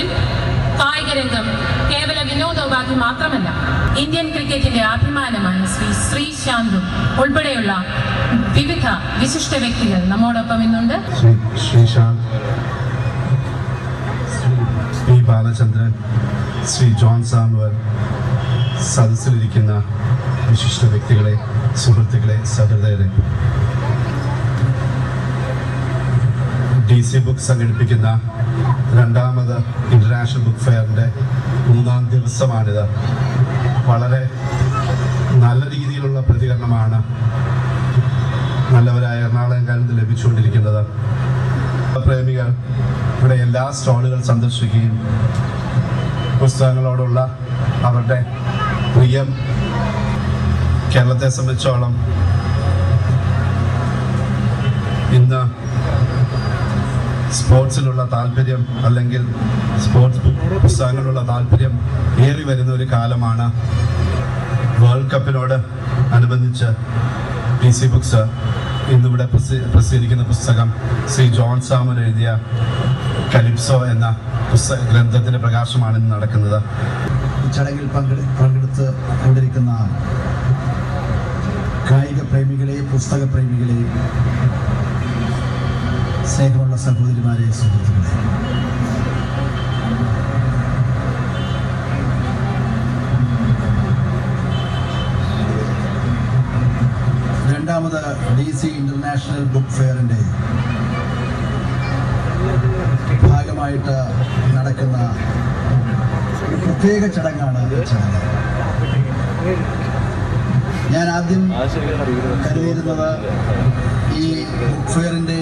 നേതൃത്വത്തിൽ കായിക രംഗം കേവല വിനോദോപാധി മാത്രമല്ല, ഇന്ത്യൻ ക്രിക്കറ്റിന്റെ അഭിമാനമായ ശ്രീശാന്തും ഉൾപ്പെടെയുള്ള വിവിധ വിശിഷ്ട വ്യക്തികൾ നമ്മോടൊപ്പം ഇന്നുണ്ട്. Sreesanth, P Balachandran, Sri John Samuel, സദസ്സിലിരിക്കുന്ന വിശിഷ്ട വ്യക്തികളെ, സുഹൃത്തുക്കളെ, സഹൃദയരെ, DC ബുക്ക് സംഘടിപ്പിക്കുന്ന രണ്ടാമത് ഇന്റർനാഷണൽ ബുക്ക് ഫെയറിൻ്റെ 3-ാം ദിവസമാണിത്. വളരെ നല്ല രീതിയിലുള്ള പ്രതികരണമാണ് നല്ലവരായ എറണാകുളംകാരിൽ ലഭിച്ചുകൊണ്ടിരിക്കുന്നത്. പ്രേമികൾ ഇവിടെ എല്ലാ സ്റ്റാളുകൾ സന്ദർശിക്കുകയും പുസ്തകങ്ങളോടുള്ള അവരുടെ പ്രിയം കേരളത്തെ സംബന്ധിച്ചോളം ഇന്ന് സ്പോർട്സിലുള്ള താല്പര്യം അല്ലെങ്കിൽ സ്പോർട്സ് പുസ്തകങ്ങളിലുള്ള താല്പര്യം ഏറി വരുന്ന ഒരു കാലമാണ്. വേൾഡ് കപ്പിനോട് അനുബന്ധിച്ച് DC ബുക്സ് ഇന്നിവിടെ പ്രസിദ്ധീകരിക്കുന്ന പുസ്തകം ശ്രീ ജോൺ സാമുവൽ എഴുതിയ കലിപ്സോ എന്ന ഗ്രന്ഥത്തിൻ്റെ പ്രകാശമാണ് ഇന്ന് നടക്കുന്നത്. ഈ ചടങ്ങിൽ പങ്കെടുത്ത് കൊണ്ടിരിക്കുന്ന കായിക പ്രേമികളെയും പുസ്തക പ്രേമികളെയും സ്നേഹമുള്ള സഹോദരിമാരെ, സുഹൃത്തുക്കളെ, രണ്ടാമത് DC ഇന്റർനാഷണൽ ബുക്ക് ഫെയറിൻ്റെ ഭാഗമായിട്ട് നടക്കുന്ന പ്രത്യേക ചടങ്ങാണ് ഈ ചടങ്ങ്. ഞാൻ ആദ്യം കരുതിയിരുന്നത് ഈ ബുക്ക് ഫെയറിൻ്റെ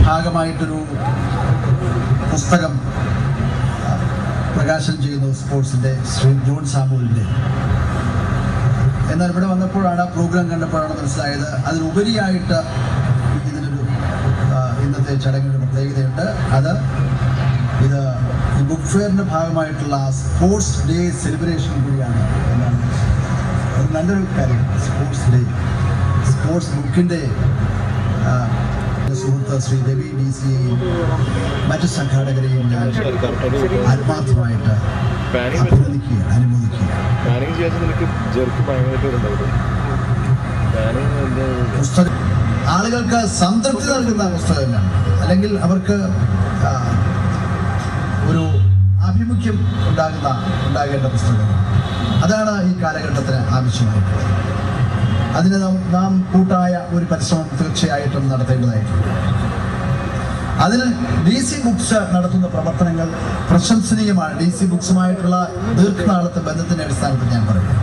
ഭാഗമായിട്ടൊരു പുസ്തകം പ്രകാശനം ചെയ്യുന്നു സ്പോർട്സിൻ്റെ ശ്രീ ജോൺ സാമുവലിൻ്റെ. എന്നാൽ ഇവിടെ വന്നപ്പോഴാണ്, പ്രോഗ്രാം കണ്ടപ്പോഴാണ് മനസ്സിലായത് അതിനുപരിയായിട്ട് ഇതിനൊരു ഇന്നത്തെ ചടങ്ങിൻ്റെ പ്രത്യേകതയുണ്ട്. ഇത് ഈ ബുക്ക് ഫെയറിൻ്റെ ഭാഗമായിട്ടുള്ള സ്പോർട്സ് ഡേ സെലിബ്രേഷൻ കൂടിയാണ് എന്നാണ്. അത് നല്ലൊരു കാര്യം. സ്പോർട്സ് ഡേ, സ്പോർട്സ് ബുക്കിൻ്റെ സുഹൃത്ത് ശ്രീ രവി DC-യെയും മറ്റു സംഘാടകരെയും ഞാൻ ആത്മാർത്ഥമായിട്ട് അഭിനന്ദിക്കുകയാണ്, അനുമോദിക്കുകയാണ്. പുസ്തകം ആളുകൾക്ക് സംതൃപ്തി നൽകുന്ന പുസ്തകങ്ങളാണ്, അല്ലെങ്കിൽ അവർക്ക് ഒരു ആഭിമുഖ്യം ഉണ്ടാകേണ്ട പുസ്തകങ്ങൾ. അതാണ് ഈ കാലഘട്ടത്തിന് ആവശ്യമായിട്ടുള്ളത്. അതിന് നാം കൂട്ടായ ഒരു പരിശ്രമം തീർച്ചയായിട്ടും നടത്തേണ്ടതായിട്ടുണ്ട്. അതിന് DC ബുക്സ് നടത്തുന്ന പ്രവർത്തനങ്ങൾ പ്രശംസനീയമാണ്. DC ബുക്സുമായിട്ടുള്ള ദീർഘനാളത്തെ ബന്ധത്തിന്റെ അടിസ്ഥാനത്തിൽ ഞാൻ പറയുന്നു,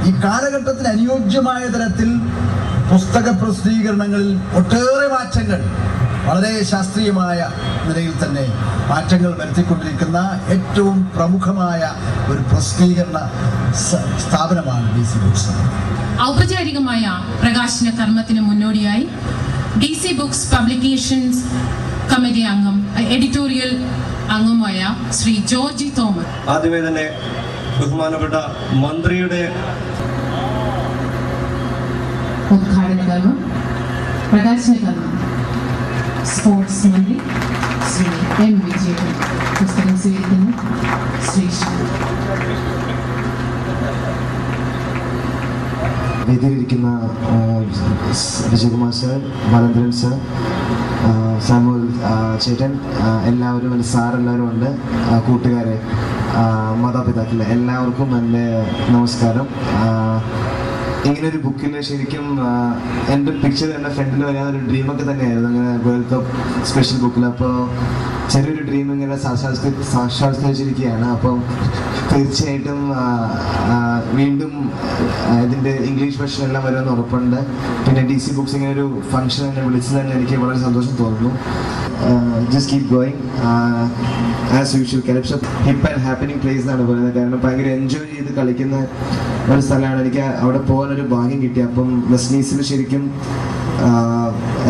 ഈ കാലഘട്ടത്തിന് അനുയോജ്യമായ തരത്തിൽ പുസ്തക പ്രസിദ്ധീകരണങ്ങളിൽ ഒട്ടേറെ മാറ്റങ്ങൾ, വളരെ ശാസ്ത്രീയമായ നിലയിൽ തന്നെ മാറ്റങ്ങൾ വരുത്തിക്കൊണ്ടിരിക്കുന്ന ഏറ്റവും പ്രമുഖമായ ഒരു പ്രസിദ്ധീകരണ സ്ഥാപനമാണ് DC ബുക്സ്. ഔപചാരികമായ പ്രകാശന കർമ്മത്തിന് മുന്നോടിയായി DC ബുക്സ് പബ്ലിക്കേഷൻസ് കമ്മിറ്റി അംഗം, എഡിറ്റോറിയൽ അംഗമായ ശ്രീ ജോർജി തോമസ് ആദ്യമേ തന്നെ ബഹുമാനപ്പെട്ട മന്ത്രിയുടെ ഉദ്ഘാടന കർമ്മം, പ്രകാശന കർമ്മം സ്പോർട്സ് മന്ത്രി ശ്രീ M. വിജയൻ പുസ്തകം സ്വീകരിക്കുന്നു. വേദിയിലിരിക്കുന്ന Vijayakumar sir, Balachandran sir, Samuel ചേട്ടൻ, എല്ലാവരും, എൻ്റെ സാറെല്ലാവരും ഉണ്ട്, കൂട്ടുകാരെ, മാതാപിതാക്കളെ, എല്ലാവർക്കും എൻ്റെ നമസ്കാരം. ഇങ്ങനൊരു ബുക്കിൽ ശരിക്കും എൻ്റെ പിക്ചർ എൻ്റെ ഫ്രണ്ടിൽ വരാനൊരു ഡ്രീമൊക്കെ തന്നെയായിരുന്നു, അങ്ങനെ വേൾഡ് കപ്പ് സ്പെഷ്യൽ ബുക്കിൽ. അപ്പോൾ ചെറിയൊരു ഡ്രീം ഇങ്ങനെ സാക്ഷാത്കരിച്ചിരിക്കുകയാണ്. അപ്പം തീർച്ചയായിട്ടും വീണ്ടും ഇതിൻ്റെ ഇംഗ്ലീഷ് വെർഷൻ എല്ലാം വരുമെന്ന് ഉറപ്പുണ്ട്. പിന്നെ DC ബുക്സ് ഇങ്ങനെ ഒരു ഫംഗ്ഷൻ എന്നെ വിളിച്ചത് തന്നെ എനിക്ക് വളരെ സന്തോഷം തോന്നുന്നു. Just keep going as usual. കലപ്ഷൻ ഹിപ്പ് ആൻഡ് ഹാപ്പനിങ് പ്ലേസ് എന്നാണ് പറയുന്നത്. കാരണം ഭയങ്കര എൻജോയ് ചെയ്ത് കളിക്കുന്ന ഒരു സ്ഥലമാണ്. എനിക്ക് അവിടെ പോകാനൊരു ഭാഗ്യം കിട്ടി. അപ്പം വെസ്റ്റ്നീസിൽ ശരിക്കും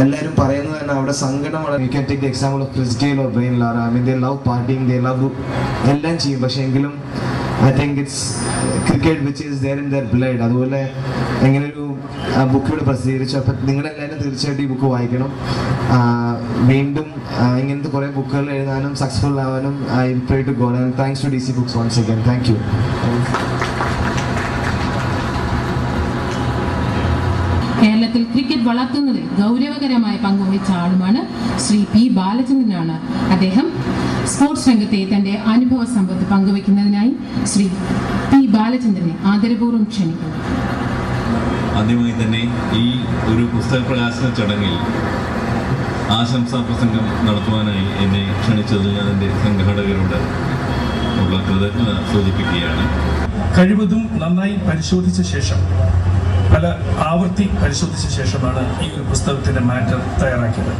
എല്ലാവരും പറയുന്നത് തന്നെ അവിടെ സങ്കടം വളരെ. You can take the example of Chris Gayle or Brian Lara. I mean they love partying, they love എല്ലാം ചെയ്യും. പക്ഷേ എങ്കിലും I think it's cricket which is there in their blood. അതുപോലെ എങ്ങനെയൊരു ബുക്കിലൂടെ പ്രസിദ്ധീകരിച്ചു. അപ്പം നിങ്ങളെല്ലാവരും തീർച്ചയായിട്ടും ഈ ബുക്ക് വായിക്കണം. വീണ്ടും ഇങ്ങനത്തെ കുറേ ബുക്കുകൾ എഴുതാനും സക്സസ്ഫുൾ ആവാനും I pray to God and thanks to DC books once again. Thank you. കേരളത്തിൽ ക്രിക്കറ്റ് വളർത്തുന്നതിൽ ഗൗരവകരമായ പങ്കുവഹിച്ച ആളുമാണ് ശ്രീ P. ബാലചന്ദ്രനാണ്. അദ്ദേഹം സ്പോർട്സ് രംഗത്തെ തന്റെ അനുഭവ സമ്പത്ത് പങ്കുവയ്ക്കുന്നതിനായി ശ്രീ P. ബാലചന്ദ്രനെ ആദരപൂർവ്വം ക്ഷണിക്കുന്നു. ആദ്യമായി തന്നെ ഈ ഒരു പുസ്തക പ്രകാശന ചടങ്ങിൽ ആശംസാ പ്രസംഗം നടത്തുവാനായി എന്നെ ക്ഷണിച്ചതിൽ ഞാൻ എൻ്റെ സംഘാടകരോട് ഉള്ള കൃതജ്ഞത സൂചിപ്പിക്കുകയാണ്. കഴിവതും നന്നായി പരിശോധിച്ച ശേഷം, പല ആവർത്തി പരിശോധിച്ച ശേഷമാണ് ഈ ഒരു പുസ്തകത്തിൻ്റെ മാറ്റർ തയ്യാറാക്കിയത്.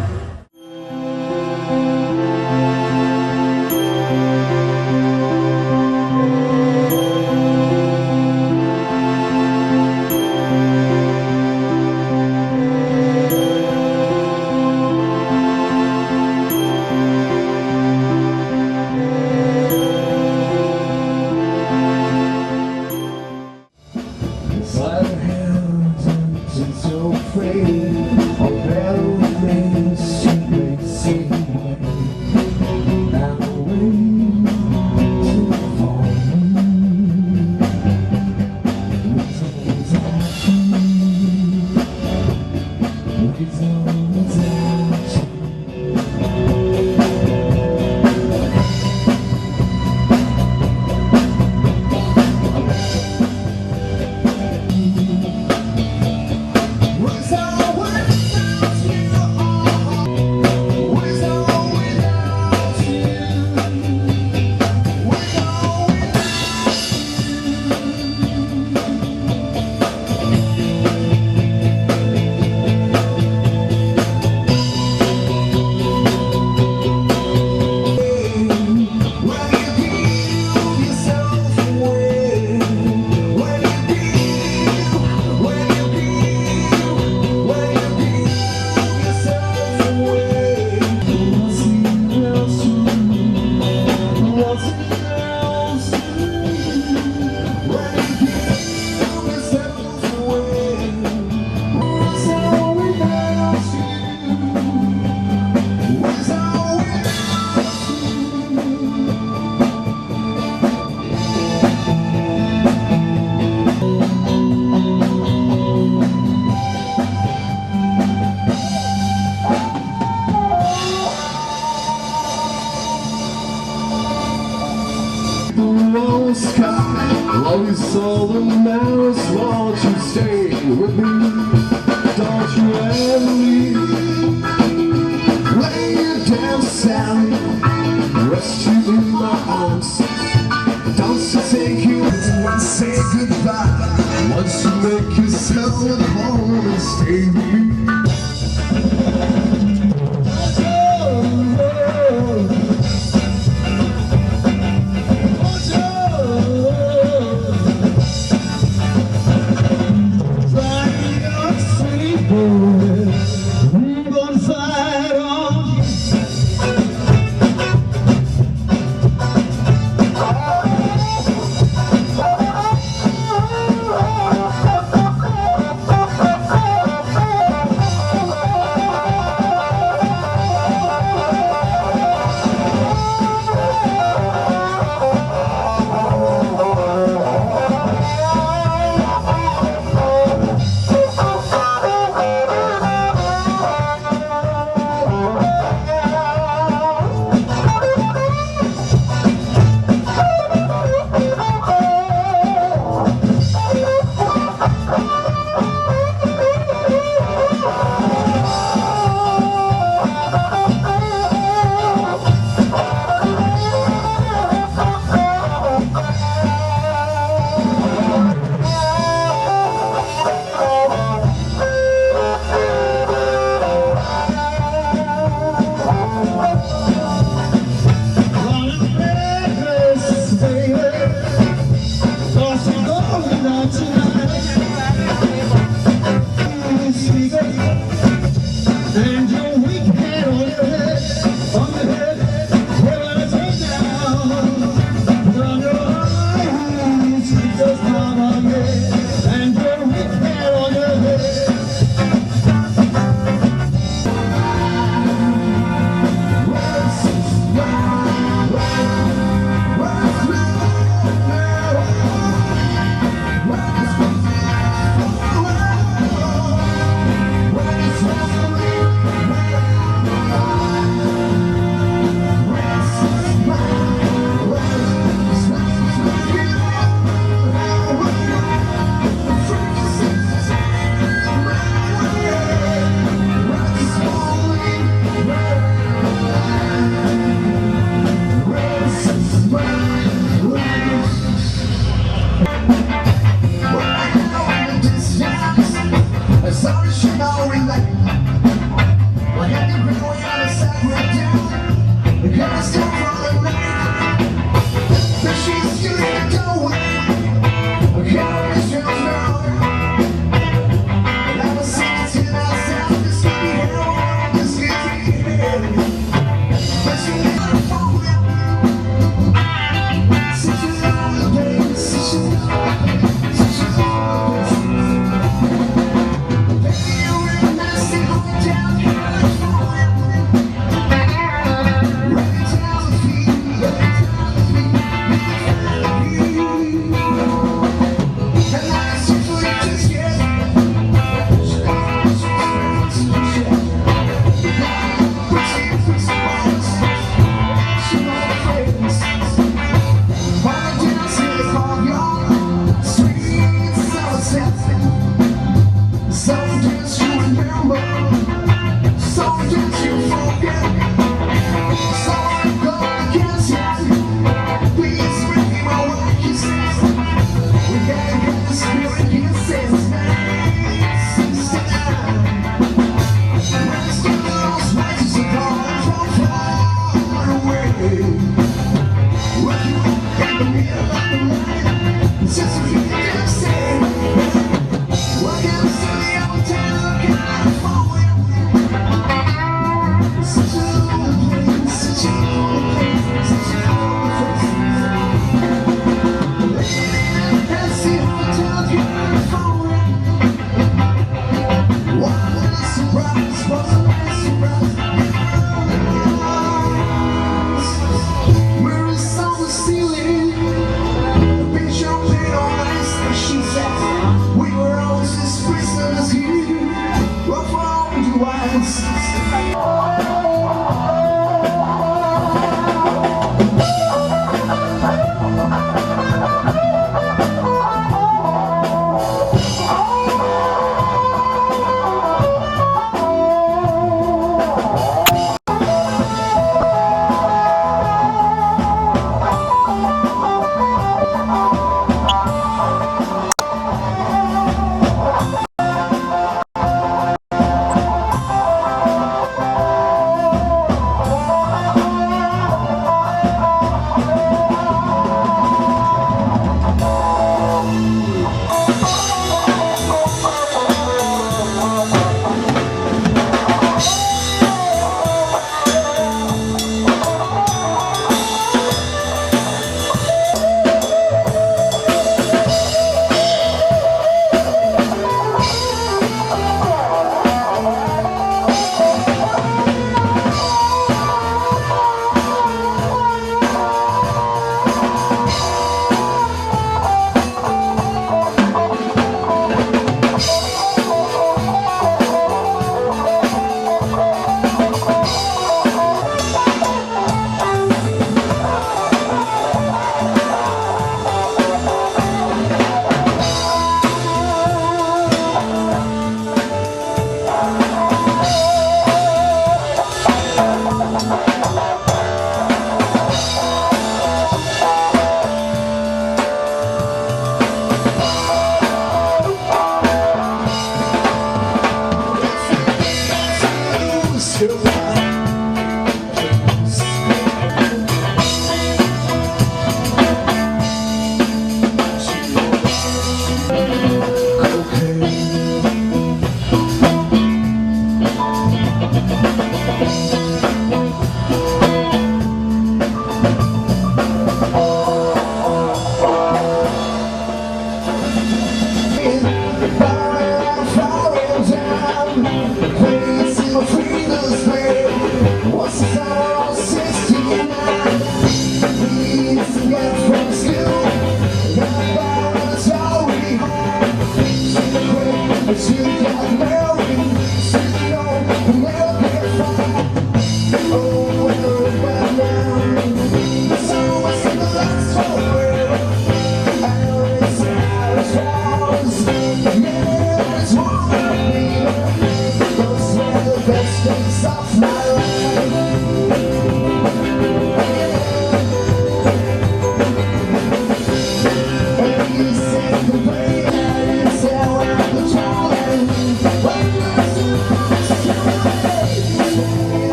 Always all the matters, won't you stay with me? Don't you ever leave. Lay you down, Sally, rest you in my arms. Don't you think you want to say goodbye? Once you make yourself at home and stay with me.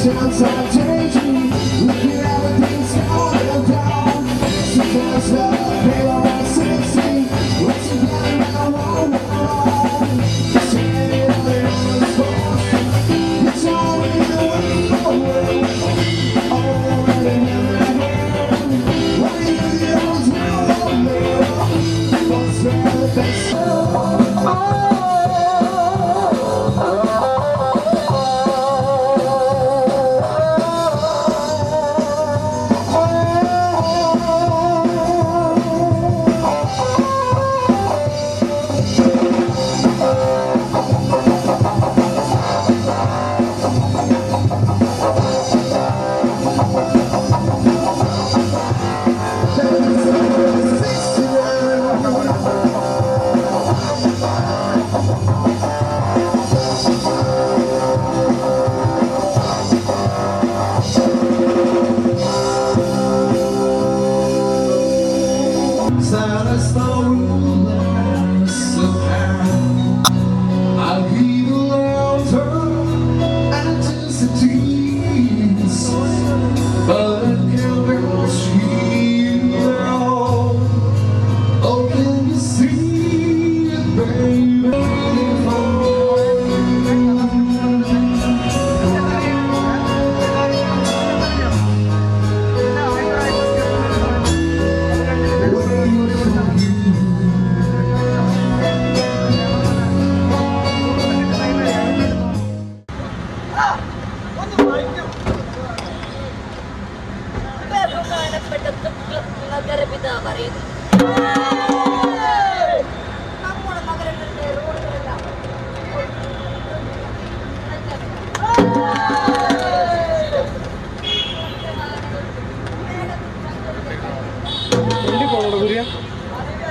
Sometimes I daydream, looking at everything's going down. Sometimes the paper won't sense me, what's it down now, wrong. Standing on the spot, it's only the way forward. Oh, and never again. Why do you always know me? What's the best?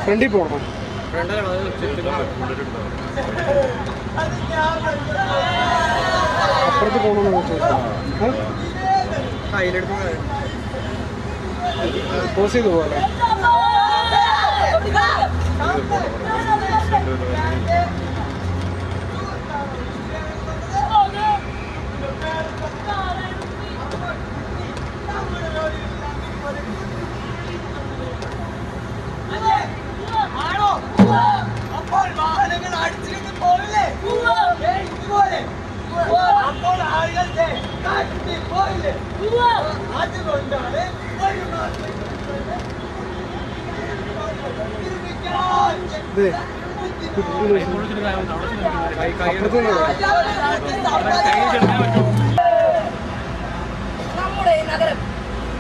ഫ്രണ്ടിൽ പോകണം. അപ്പുറത്ത് പോകണമെന്ന് pose ചെയ്ത് പോകല്ലേ? അപ്പോൾ വാഹനങ്ങൾ അടിച്ചിട്ട് പോയില്ലേ? അപ്പോൾ ആളുകൾ പോയില്ലേ? അതുകൊണ്ടാണ് ഒരു മാസം നമ്മുടെ ഈ നഗരം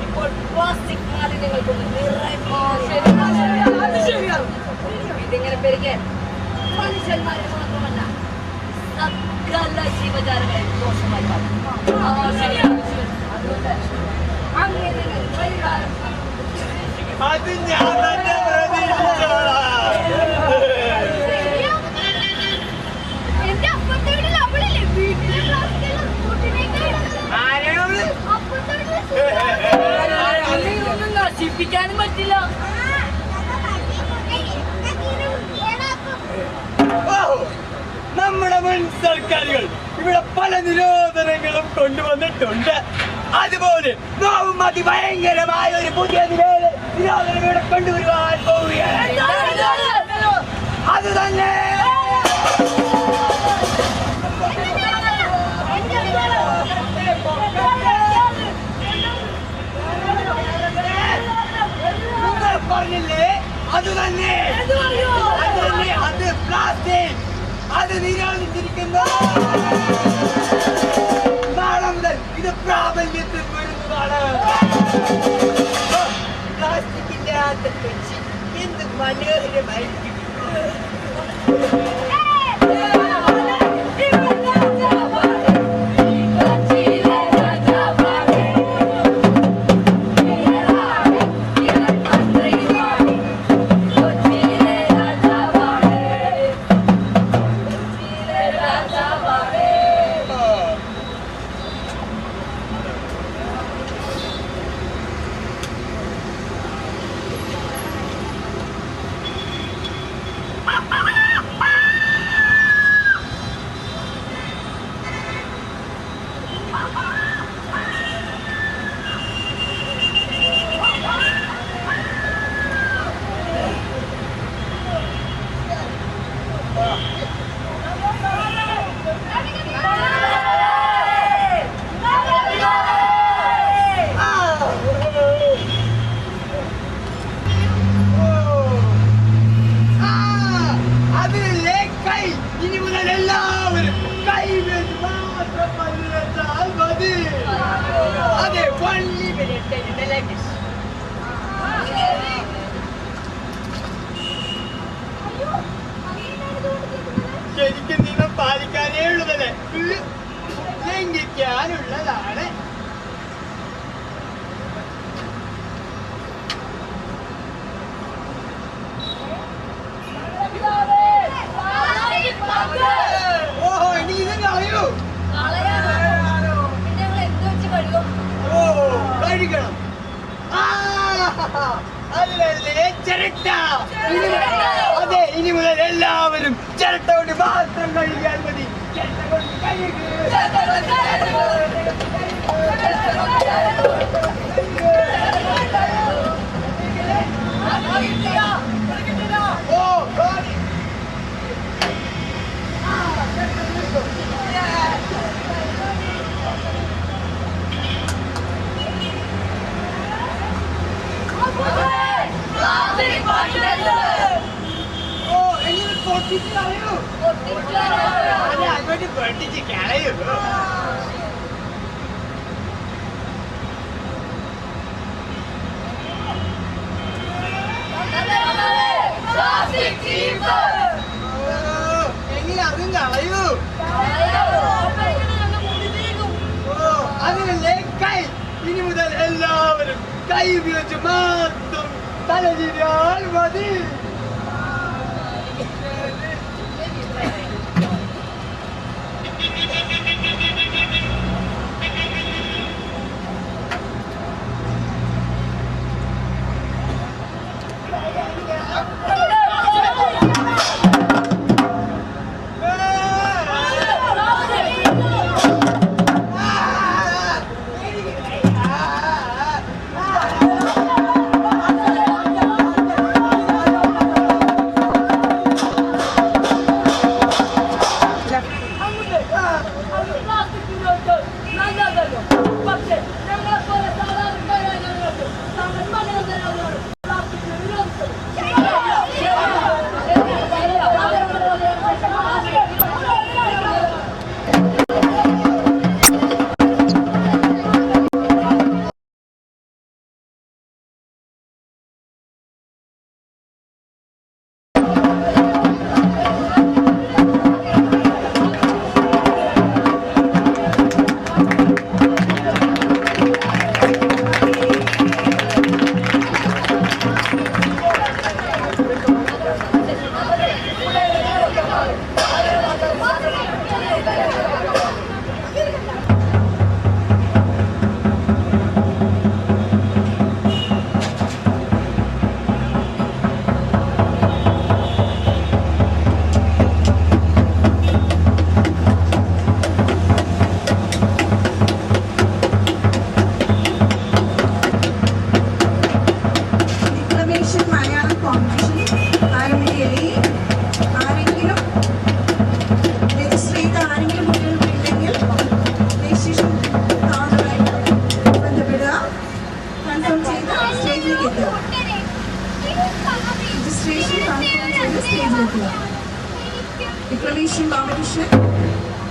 ഇപ്പോൾ പ്ലാസ്റ്റിക് മാലിന്യങ്ങൾ കൊണ്ട് ഇതിങ്ങനെ പെരുകെ മനുഷ്യന്മാരെ മാത്രമല്ല സകല ജീവജാലങ്ങളെ ദോഷമായി അങ്ങനെ പരിഹാരം അത് ഞാൻ തന്നെ എന്റെ അപ്പത്തെ വീട്ടിൽ അവളില്ലേ വീട്ടിലെ ഒന്നും നശിപ്പിക്കാനും പറ്റില്ല. നമ്മുടെ മുൻ സർക്കാരുകൾ ഇവിടെ പല നിരോധനങ്ങളും കൊണ്ടുവന്നിട്ടുണ്ട്. അതുപോലെ നോവും അതിഭയങ്കരമായ ഒരു പുതിയ നിരോധനം ഇവിടെ കൊണ്ടുവരുവാൻ പോവുകയാണ്. അത് തന്നെ പറഞ്ഞില്ലേ? അത് തന്നെ അത് പ്ലാസ്റ്റിക് അത് നിരോധിച്ചിരിക്കുന്നു. നാളെ മുതൽ ഇത് പ്രാബല്യത്തിൽ വരുന്നതാണ്. പ്ലാസ്റ്റിക്കിന്റെ അകത്ത് എന്ത് മനോഹരമായിരിക്കും. ശരിക്കും നിയമം പാലിക്കാനേ ഉള്ളതല്ലേ, ലംഘിക്കാനുള്ളതാണ്. ഓഹോ, ഇനി ഇത് കളയൂ. ഓ, കഴിക്കണം. അല്ലേ ചിരട്ട. അതെ, ഇനി മുതൽ എല്ലാവരും ചിരട്ട കൊണ്ട് മാത്രം കഴിക്കാൻ മതി. ചിരട്ട കൊണ്ട് ഓ, എങ്ങനെ പൊട്ടിച്ച് കളയൂ. അതെ, അങ്ങോട്ട് പൊട്ടിച്ച് കളയൂ. എങ്ങനെ അതും കളയൂ. ഓ, അതിനല്ലേ കൈ. ഇനി മുതൽ എല്ലാവരും കൈ ഉപയോഗിച്ച് മാത്രം തലചിരിയാൽ മതി. Declamation competition.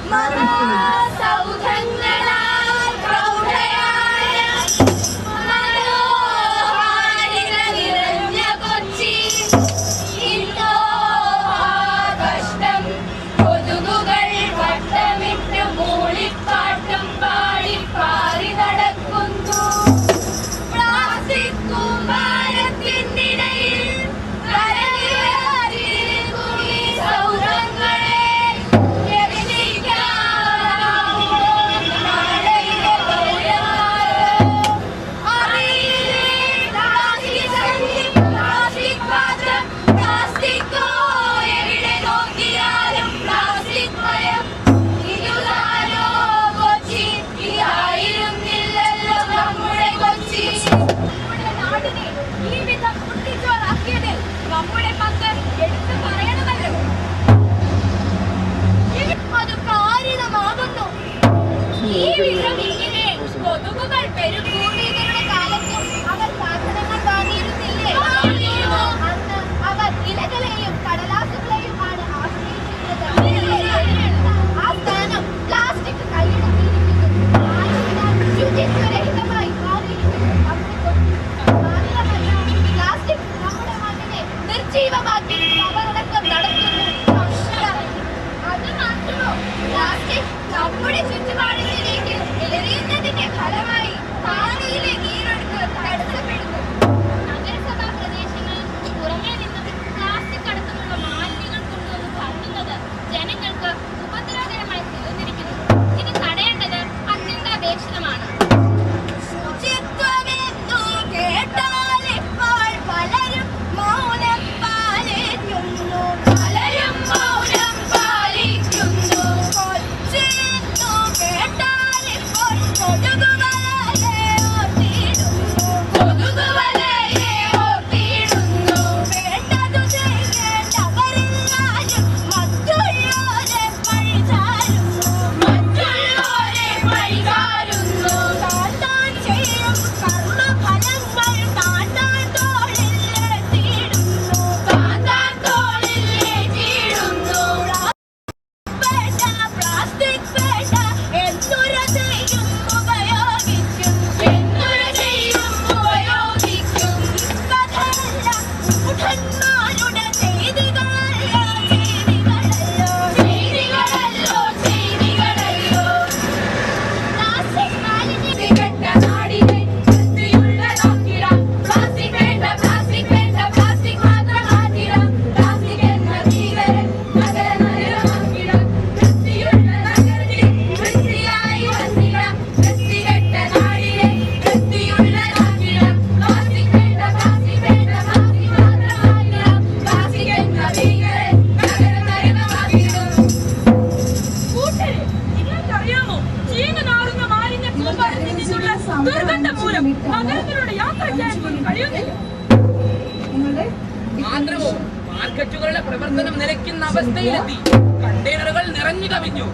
മാത്രവും മാർക്കറ്റുകളുടെ പ്രവർത്തനം നിലയ്ക്കുന്ന അവസ്ഥയിലെത്തി. കണ്ടെയ്നറുകൾ നിറഞ്ഞു കവിഞ്ഞു.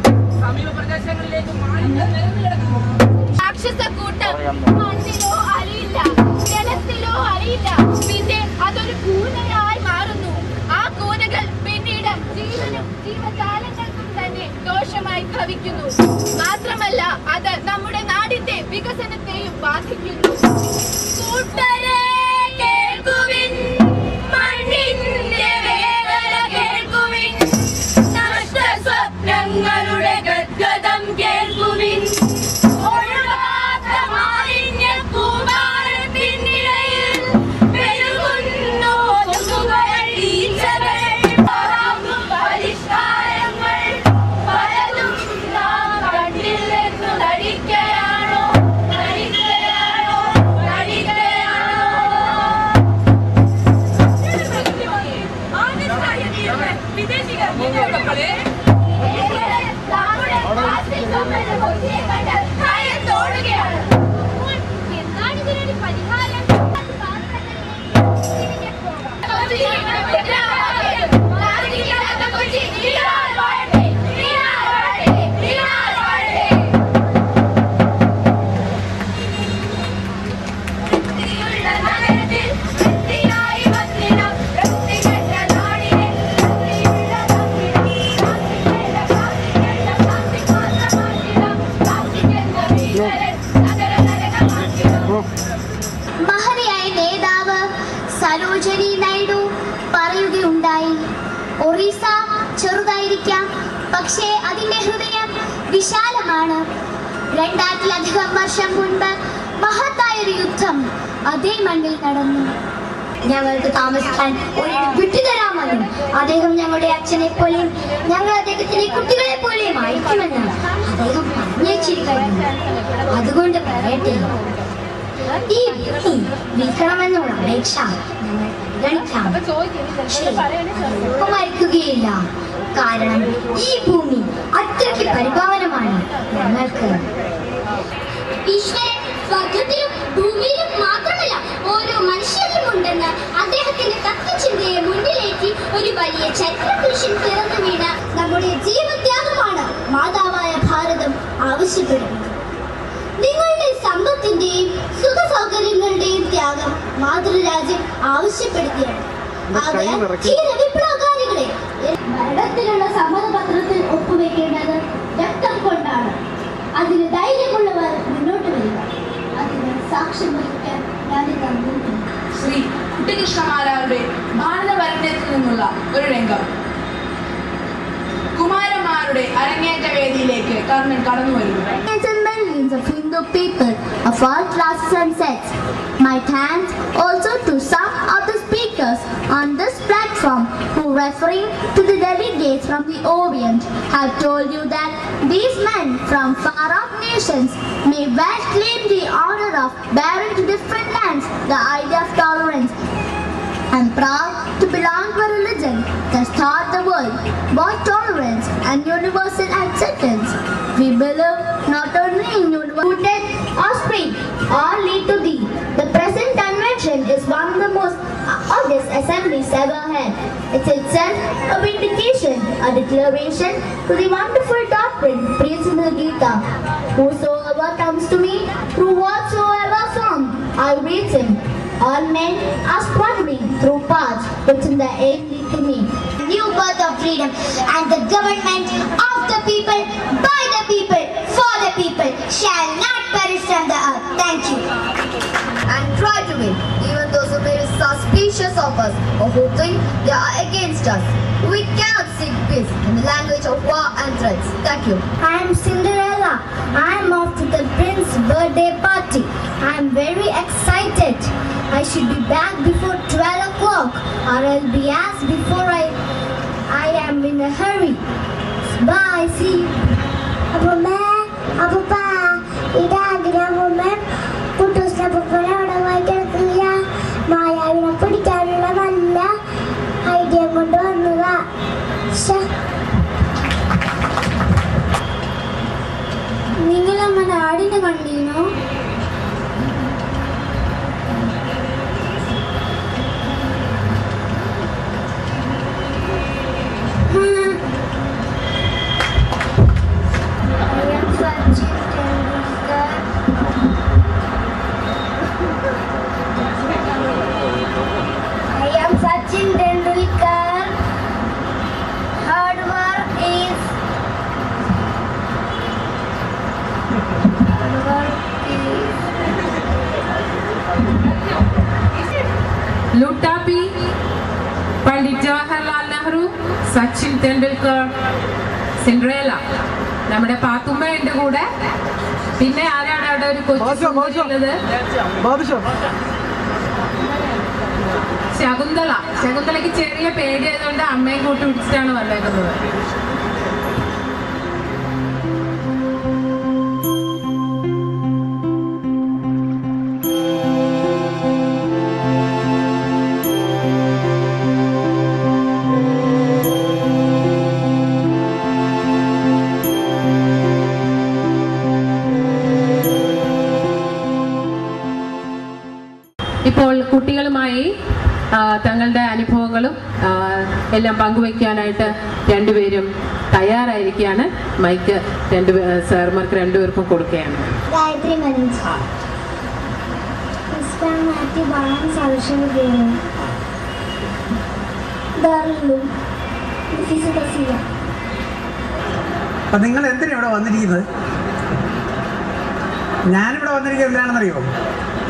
സമീപ പ്രദേശങ്ങളിലേക്ക് മാലിന്യം നിരന്നു കിടക്കുന്നു. രാക്ഷസക്കൂട്ടം മണ്ണിലോ അലിയില്ല, ജലത്തിലോ അലിയില്ല. പിന്നെ അതൊരു കൂനയായി മാറുന്നു. ആ കൂനകൾ പിന്നീട് ജീവനും ജീവജാലങ്ങൾക്കും തന്നെ ദോഷമായി ഭവിക്കുന്നു. മാത്രമല്ല അത് നമ്മുടെ നാടിന്റെ വികസനത്തെയും ബാധിക്കുന്നു. കൂട്ടരെ കേൾക്കുവിൻ, മണ്ണിന്റെ വേദന കേൾക്കുവിൻ, നഷ്ട സ്വപ്നങ്ങളുടെ ഗദ്ഗതം കേൾക്കുവിൻ. ഒഴുകാത്ത മാലിന്യ കൂമ്പാരത്തിനിടയിൽ പെരുകുന്നു കൊതുകുകൾ, ഈച്ചകൾ, പരിഷ്കാരങ്ങൾ പലതും നാം കണ്ടില്ലെന്നു നടിക്കുകയാണോ? വിദേശികൾ എന്താണ് ഇതിനൊരു പരിഹാരം? മഹതിയായ നേതാവ് സരോജിനി നായിഡു പറയുകയുണ്ടായി, ഒറീസ ചെറുതായിരിക്കാം, പക്ഷേ അതിന്റെ ഹൃദയം വിശാലമാണ്. 2000-ലധികം വർഷം മുൻപ് മഹത്തായൊരു യുദ്ധം അതേ മണ്ണിൽ നടന്നു. ഞങ്ങൾക്ക് താമസിക്കാൻ ഒരു വിട്ടുതരാമെന്നും അദ്ദേഹം ഞങ്ങളുടെ അച്ഛനെ പോലെയും ഞങ്ങൾ അദ്ദേഹത്തിന്റെ കുട്ടികളെ പോലെയും അയക്കുമെന്ന് അദ്ദേഹം പറഞ്ഞേച്ചിരിക്കുന്നു. അതുകൊണ്ട് പറയട്ടെ, ഈ ഭൂമി വിൽക്കണമെന്നുള്ള അപേക്ഷ ഞങ്ങൾ പരിഗണിക്കാം. മരിക്കുകയില്ല, കാരണം ഈ ഭൂമി അത്രയ്ക്ക് പരിപാവനമാണ് ഞങ്ങൾക്ക്. ഈശ്വരൻ സ്വർഗത്തിലും ഭൂമിയിലും മാത്രമല്ല ഓരോ മനുഷ്യരിലും ഉണ്ടെന്ന് അദ്ദേഹത്തിന്റെ തത്വചിന്തയെ മുന്നിലേറ്റി ഒരു വലിയ ചരിത്രപുരുഷൻ പിറന്നു വീണ നമ്മുടെ ജീവത്യാഗമാണ് മാതാവായ ഭാരതം ആവശ്യപ്പെടുന്നത്. നിങ്ങളുടെ സമ്പത്തിന്റെയും സുഖ സൗകര്യങ്ങളുടെയും ത്യാഗം മാതൃരാജ്യം ആവശ്യപ്പെടുകയാണ്. വിപ്ലവകാരികളെ ഭരണത്തിലുള്ള സമ്മതപത്രത്തിൽ ഒപ്പുവെക്കേണ്ടത് രക്തം കൊണ്ടാണ്. അതിന് ധൈര്യമുള്ളവർ മുന്നോട്ട് വരിക. അതിന് സാക്ഷ്യം വഹിക്കാൻ ഞാനിത് അനുഭവിക്കുന്നു. ശ്രീ കുട്ടികൃഷ്ണമാരാരുടെ ഭാരതഭരണത്തിൽ നിന്നുള്ള ഒരു രംഗം. കുമാരന്മാരുടെ അരങ്ങേറ്റ വേദിയിലേക്ക് കർണൻ കടന്നു വരുന്നു. Millions of Hindu people of all classes and sects. My thanks also to some of the speakers on this platform who, referring to the delegates from the Orient, have told you that these men from far-off nations may well claim the honor of bearing to different lands the idea of tolerance. I'm proud to belong to a religion that taught the world both tolerance and universal acceptance. We believe not only in universal assemblies ever held. It's itself a vindication, a declaration to the wonderful doctrine preached in the Gita. Whosoever comes to me through whatsoever form, I reach him. All men are struggling through paths which in the end lead to me. New birth of freedom and the government of the people, by the people, for the people shall not perish from the earth. Thank you. And try to win, even those who may be suspicious of us or who think they are against us. We cannot seek peace in the language of war and threats. Thank you. I am Cinderella. I am off to the prince's birthday party. I am very excited. I should be back before 12 o'clock or I'll be asked before I am in a hurry. Bye, see you. Appa, ഇതാഗ്രഹമേ കുട്ടൂസിനെ അവിടെ വായിക്കില്ല മായാവിനെ പിടിക്കാനുള്ള നല്ല idea കൊണ്ട് വന്നതാ. നിങ്ങളമ്മ ആടിനെ കണ്ടീനോ? ലുട്ടാപ്പി, പണ്ഡിറ്റ് ജവഹർലാൽ നെഹ്റു, സച്ചിൻ തെണ്ടുൽക്കർ, സിൻഡ്രേല, നമ്മുടെ പാത്തുമ്മ ഉണ്ട് കൂടെ. പിന്നെ ആരാണ് അവിടെ ഒരു കൊച്ചുള്ളത്? ശകുന്തള. ശകുന്തളയ്ക്ക് ചെറിയ പേടിയായതുകൊണ്ട് അമ്മയെ കൂട്ടി പിടിച്ചിട്ടാണ് വന്നേക്കുന്നത്. ഇപ്പോൾ കുട്ടികളുമായി തങ്ങളുടെ അനുഭവങ്ങളും എല്ലാം പങ്കുവയ്ക്കാനായിട്ട് രണ്ടുപേരും തയ്യാറായിരിക്കുകയാണ്. മൈക്ക് സാർമാർക്ക് രണ്ടുപേർക്കും കൊടുക്കുകയാണ്. ഗായത്രി മനീഷ്, മാത്യു ബാലൻ, സവിഷന് പേര് അപ്പം നിങ്ങൾ എന്തിനാണ് ഇവിടെ വന്നിരിക്കുന്നത്? ഞാനിവിടെ വന്നിരിക്കുന്നത് എന്തിനാണെന്നറിയോ?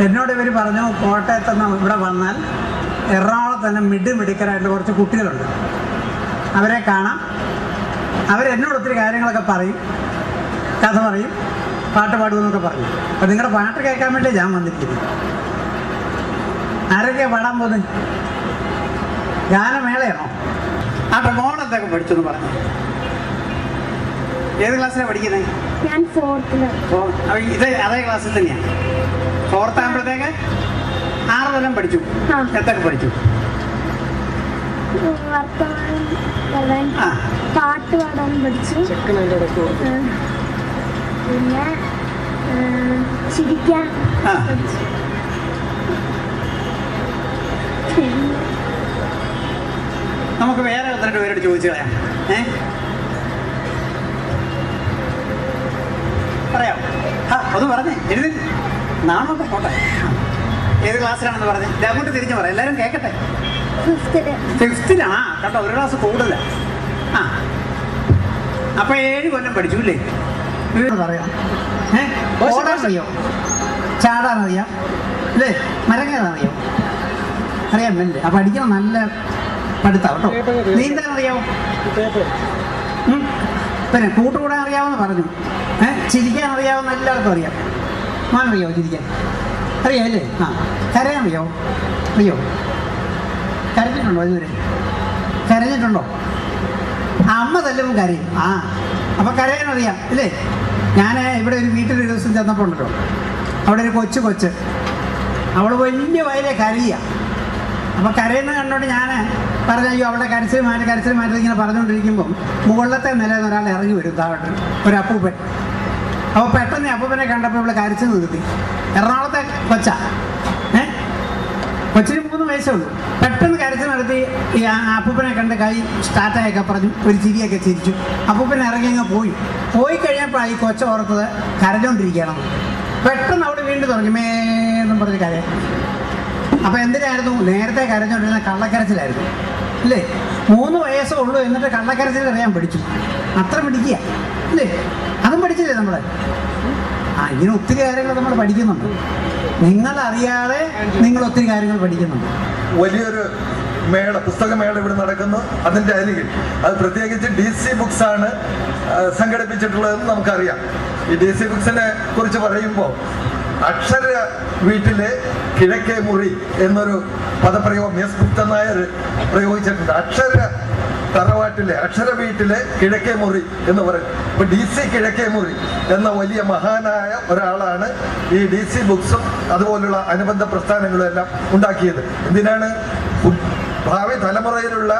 എന്നോട് ഇവർ പറഞ്ഞു കോട്ടയത്തുനിന്ന് ഇവിടെ വന്നാൽ എറണാകുളത്ത് തന്നെ മിടുക്കരായിട്ട് കുറച്ച് കുട്ടികളുണ്ട്, അവരെ കാണാം, അവരെന്നോട് ഒത്തിരി കാര്യങ്ങളൊക്കെ പറയും, കഥ പറയും, പാട്ട് പാടുമെന്നൊക്കെ പറഞ്ഞു. അപ്പം നിങ്ങളുടെ പാട്ട് കേൾക്കാൻ വേണ്ടി ഞാൻ വന്നിരിക്കുന്നത്. ആരൊക്കെയാണ് പാടാൻ പോകുന്നത്? ഗാനമേളയാണോ? ആട്ടെ, മോളെന്തൊക്കെ പഠിച്ചെന്ന് പറഞ്ഞു. ഏത് ക്ലാസ്സിലാണ് പഠിക്കുന്നത്? ഞാൻ 4th. ഇത് അതേ ക്ലാസ്സിൽ തന്നെയാണ്. 4th ആകുമ്പോഴത്തേക്ക് 6 കൊല്ലം പഠിച്ചു. എന്തൊക്കെ പഠിച്ചു? പാട്ട് പാടാൻ പഠിച്ചു, പിന്നെ ചിരിക്കാൻ പഠിച്ചു. നമുക്ക് വേറെ 1-2 പേരോട് ചോദിച്ചു കളയാം. പറയാം. അത് പറഞ്ഞേ, എഴുതി നാണൊക്കെ പോട്ടെ. ഏത് ക്ലാസ്സിലാണെന്ന് പറഞ്ഞേ? അങ്ങോട്ട് തിരിഞ്ഞു പറയാം, എല്ലാവരും കേൾക്കട്ടെ. 5th. കണ്ടോ, ഒരു ക്ലാസ് കൂടുതല. അപ്പൊ 7 കൊല്ലം പഠിച്ചു അല്ലേ? പറയാം. ഓടാനറിയോ? ചാടാനറിയാം അല്ലേ? മരങ്ങാനറിയോ? അറിയാം അല്ലേ? അപ്പൊ പഠിക്കണം, നല്ല പഠിത്തം കേട്ടോ. നീന്താനറിയാമോ? പിന്നെ കൂട്ടുകൂടാൻ അറിയാമെന്ന് പറഞ്ഞു. ചിരിക്കാൻ അറിയാവുന്ന എല്ലാവർക്കും അറിയാം. മാനറിയാമോ ചിരിക്കാൻ? അറിയാം അല്ലേ? കരയാൻ അറിയാമോ? അറിയോ? കരഞ്ഞിട്ടുണ്ടോ ഇതുവരെ? കരഞ്ഞിട്ടുണ്ടോ? അമ്മ തല്ലുമ്പോൾ കരയും. അപ്പം കരയാനറിയാം അല്ലേ? ഞാൻ ഇവിടെ ഒരു വീട്ടിലൊരു ദിവസം ചെന്നപ്പോൾ ഉണ്ടല്ലോ, അവിടെ ഒരു കൊച്ച് അവൾ വലിയ വയലെ കരയുക. അപ്പോൾ കരയുന്ന കണ്ടോണ്ട് ഞാൻ പറഞ്ഞു, അയ്യോ അവളുടെ കരച്ചിൽ മാറ്റി ഇങ്ങനെ പറഞ്ഞുകൊണ്ടിരിക്കുമ്പം മുകളിലത്തെ നിലയിൽ ഒരാൾ ഇറങ്ങി വരും, താഴോട്ട് ഒരു അപ്പൂപ്പൻ. അപ്പോൾ പെട്ടെന്ന് അപ്പൂപ്പനെ കണ്ടപ്പോൾ ഇവിടെ കരച്ചിൽ നിർത്തി. എറണാകുളത്തെ കൊച്ചിന് 3 വയസ്സേ ഉള്ളൂ. പെട്ടെന്ന് കരച്ചിൽ നടത്തി ഈ അപ്പൂപ്പനെ കണ്ട് കൈ സ്റ്റാർട്ടായൊക്കെ പറഞ്ഞു, ഒരു ചിരിയൊക്കെ ചിരിച്ചു. അപ്പൂപ്പൻ ഇറങ്ങി അങ്ങ് പോയി കഴിഞ്ഞപ്പോഴാണ് ഈ കൊച്ച ഓർത്തത് കരഞ്ഞോണ്ടിരിക്കണം. പെട്ടെന്ന് അവിടെ വീണ്ടും തുടങ്ങി മേന്നും പറഞ്ഞ് കരയാൻ. അപ്പോൾ എന്തിനായിരുന്നു? നേരത്തെ കരഞ്ഞുകൊണ്ടിരുന്ന കള്ളക്കരച്ചിലായിരുന്നു അല്ലേ? 3 വയസ്സേ ഉള്ളൂ, എന്നിട്ട് കള്ളക്കരച്ചിൽ അറിയാൻ പഠിച്ചു. അത്ര പിടിക്കുക അല്ലേ? അതും പഠിച്ചില്ലേ നമ്മൾ? ഇങ്ങനെ ഒത്തിരി കാര്യങ്ങൾ നമ്മൾ പഠിക്കുന്നുണ്ട്. നിങ്ങളറിയാതെ നിങ്ങൾ ഒത്തിരി കാര്യങ്ങൾ പഠിക്കുന്നുണ്ട്. വലിയൊരു മേള, പുസ്തകമേള ഇവിടെ നടക്കുന്നു. അതിൻ്റെ അരികിൽ അത് പ്രത്യേകിച്ച് DC ബുക്സ് ആണ് സംഘടിപ്പിച്ചിട്ടുള്ളതെന്ന് നമുക്കറിയാം. ഈ DC ബുക്സിനെ കുറിച്ച് പറയുമ്പോൾ അക്ഷര വീട്ടിലെ കിഴക്കേ മുറി എന്നൊരു പദപ്രയോഗം എസ് ഗുപ്തൻ നായർ പ്രയോഗിച്ചിട്ടുണ്ട്. അക്ഷര തറവാട്ടിലെ അക്ഷര വീട്ടിലെ കിഴക്കേ മുറി എന്ന് പറയും. ഇപ്പൊ DC കിഴക്കേ മുറി എന്ന വലിയ മഹാനായ ഒരാളാണ് ഈ DC ബുക്സും അതുപോലുള്ള അനുബന്ധ പ്രസ്ഥാനങ്ങളും എല്ലാം ഉണ്ടാക്കിയത്. എന്തിനാണ്? ഭാവി തലമുറയിലുള്ള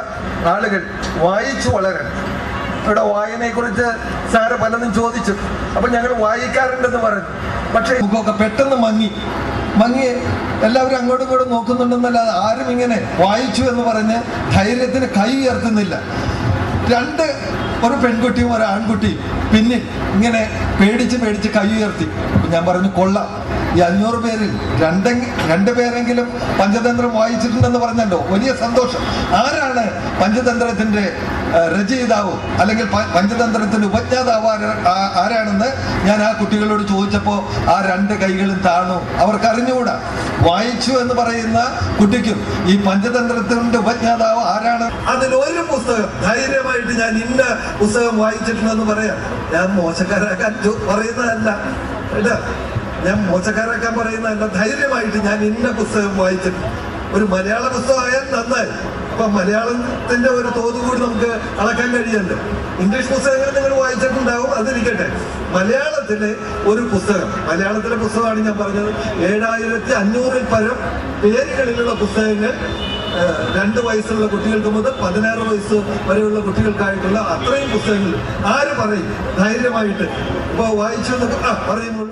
ആളുകൾ വായിച്ചു വളരാൻ. ഇവിടെ വായനയെക്കുറിച്ച് സാറ് പലതും ചോദിച്ചു. അപ്പൊ ഞങ്ങൾ വായിക്കാറുണ്ടെന്ന് പറഞ്ഞു. പക്ഷേ ബുക്കൊക്കെ പെട്ടെന്ന് മങ്ങി എല്ലാവരും അങ്ങോട്ടും ഇങ്ങോട്ടും നോക്കുന്നുണ്ടെന്നല്ലാതെ ആരും ഇങ്ങനെ വായിച്ചു എന്ന് പറഞ്ഞ് ധൈര്യത്തിന് കൈ ഉയർത്തുന്നില്ല. ഒരു പെൺകുട്ടിയും ഒരു ആൺകുട്ടിയും പിന്നിൽ ഇങ്ങനെ പേടിച്ച് കൈ ഉയർത്തി. ഞാൻ പറഞ്ഞു കൊള്ളാം, ഈ 500 പേരിൽ 2 പേരെങ്കിലും പഞ്ചതന്ത്രം വായിച്ചിട്ടുണ്ടെന്ന് പറഞ്ഞല്ലോ, വലിയ സന്തോഷം. ആരാണ് പഞ്ചതന്ത്രത്തിന്റെ രചയിതാവ് അല്ലെങ്കിൽ പഞ്ചതന്ത്രത്തിന്റെ ഉപജ്ഞാതാവ് ആരാണെന്ന് ഞാൻ ആ കുട്ടികളോട് ചോദിച്ചപ്പോൾ ആ 2 കൈകളും താണു. അവർക്കറിഞ്ഞുകൂടാ. വായിച്ചു എന്ന് പറയുന്ന കുട്ടിക്കും ഈ പഞ്ചതന്ത്രത്തിന്റെ ഉപജ്ഞാതാവ് ആരാണ്? അതിലൊരു പുസ്തകം ധൈര്യമായിട്ട് ഞാൻ ഇന്ന പുസ്തകം വായിച്ചിട്ടുണ്ടെന്ന് പറയാം. ഞാൻ മോശക്കാരാക്കാൻ പറയുന്നതല്ല കേട്ടോ, ഞാൻ മോശക്കാരാക്കാൻ പറയുന്നതല്ല. ധൈര്യമായിട്ട് ഞാൻ ഇന്ന പുസ്തകം വായിച്ചിട്ടുണ്ട്. ഒരു മലയാള പുസ്തകമായാൽ നന്നായി. അപ്പൊ മലയാളത്തിന്റെ ഒരു തോത് കൂടി നമുക്ക് അളക്കാൻ കഴിയല്ലോ. ഇംഗ്ലീഷ് പുസ്തകങ്ങൾ നിങ്ങൾ വായിച്ചിട്ടുണ്ടാവും, അതിരിക്കട്ടെ. മലയാളത്തിലെ ഒരു പുസ്തകം, മലയാളത്തിലെ പുസ്തകമാണ് ഞാൻ പറഞ്ഞത്. 7500-ൽ പരം പേരുകളിലുള്ള പുസ്തകങ്ങൾ 2 വയസ്സുള്ള കുട്ടികൾക്ക് മുതൽ 16 വയസ്സ് വരെയുള്ള കുട്ടികൾക്കായിട്ടുള്ള അത്രയും പുസ്തകങ്ങൾ ആര് പറയും ധൈര്യമായിട്ട്? ഇപ്പൊ വായിച്ചു പറയുന്നുള്ളൂ.